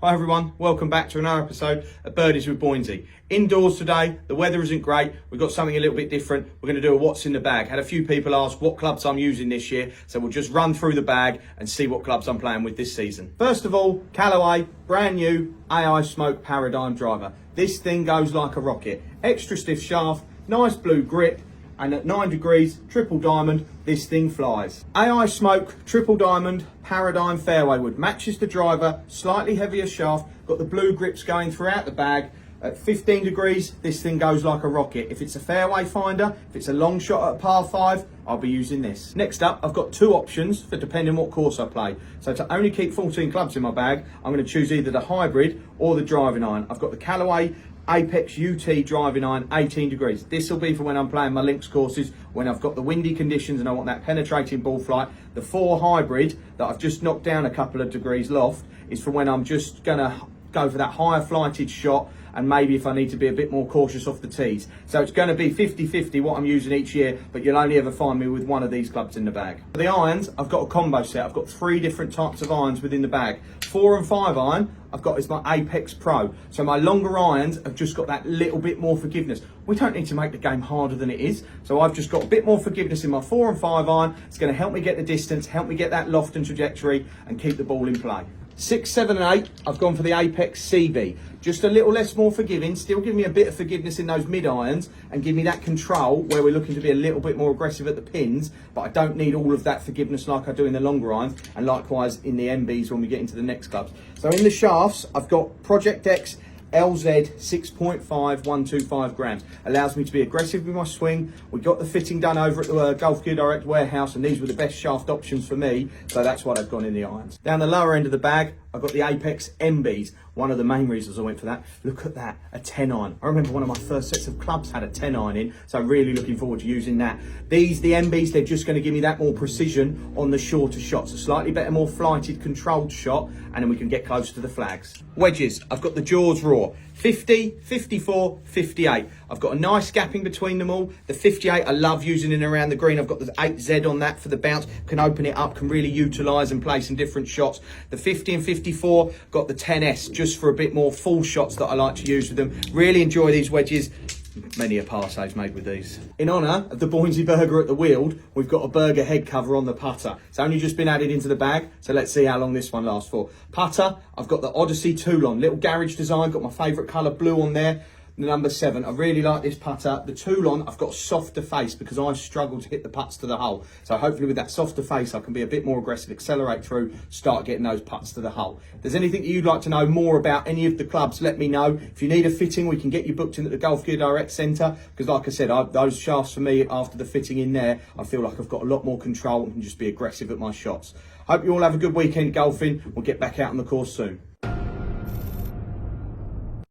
Hi everyone, welcome back to another episode of Birdies with Boynsy. Indoors today, the weather isn't great, we've got something a little bit different. We're going to do a what's in the bag. Had a few people ask what clubs I'm using this year, so we'll just run through the bag and see what clubs I'm playing with this season. First of all, Callaway, brand new AI Smoke Paradigm driver. This thing goes like a rocket. Extra stiff shaft, nice blue grip, and at 9 degrees, triple diamond, this thing flies. AI Smoke, triple diamond, Paradigm fairway wood. Matches the driver, slightly heavier shaft, got the blue grips going throughout the bag. At 15 degrees, this thing goes like a rocket. If it's a fairway finder, if it's a long shot at a par 5, I'll be using this. Next up, I've got two options for depending what course I play. So to only keep 14 clubs in my bag, I'm going to choose either the hybrid or the driving iron. I've got the Callaway Apex UT driving iron, 18 degrees. This will be for when I'm playing my links courses, when I've got the windy conditions and I want that penetrating ball flight. The 4 hybrid that I've just knocked down a couple of degrees loft is for when I'm just gonna go for that higher flighted shot, and maybe if I need to be a bit more cautious off the tees. So it's going to be 50-50 what I'm using each year, but you'll only ever find me with one of these clubs in the bag. For the irons, I've got a combo set. I've got 3 different types of irons within the bag. 4 and 5 iron I've got is my Apex Pro. So my longer irons have just got that little bit more forgiveness. We don't need to make the game harder than it is. So I've just got a bit more forgiveness in my 4 and 5 iron. It's going to help me get the distance, help me get that loft and trajectory, and keep the ball in play. 6, 7 and 8, I've gone for the Apex CB. Just a little less more forgiving, still give me a bit of forgiveness in those mid irons and give me that control where we're looking to be a little bit more aggressive at the pins, but I don't need all of that forgiveness like I do in the longer irons, and likewise in the MBs when we get into the next clubs. So in the shafts, I've got Project X LZ 6.5 125 grams. Allows me to be aggressive with my swing. We got the fitting done over at the Golf Gear Direct warehouse, and these were the best shaft options for me, so that's what I've gone in the irons. Down the lower end of the bag, I've got the Apex MBs. One of the main reasons I went for that, look at that, a 10 iron. I remember one of my first sets of clubs had a 10 iron in, so I'm really looking forward to using that. The MBs, they're just going to give me that more precision on the shorter shots, a slightly better, more flighted, controlled shot, and then we can get closer to the flags. Wedges, I've got the Jaws Raw, 50, 54, 58. I've got a nice gapping between them all. The 58, I love using in around the green. I've got the 8Z on that for the bounce, can open it up, can really utilise and play some different shots. The 50 and 54, got the 10S just for a bit more full shots that I like to use with them. Really enjoy these wedges. Many a par save's made with these. In honour of the Boynsy burger at the Weald, we've got a burger head cover on the putter. It's only just been added into the bag, so let's see how long this one lasts for. Putter, I've got the Odyssey Toulon, little garage design, got my favourite colour blue on there. The number 7, I really like this putter. The Toulon, I've got a softer face because I struggle to hit the putts to the hole. So hopefully with that softer face, I can be a bit more aggressive, accelerate through, start getting those putts to the hole. If there's anything that you'd like to know more about any of the clubs, let me know. If you need a fitting, we can get you booked in at the Golf Gear Direct Centre, because like I said, those shafts for me, after the fitting in there, I feel like I've got a lot more control and can just be aggressive at my shots. Hope you all have a good weekend golfing. We'll get back out on the course soon.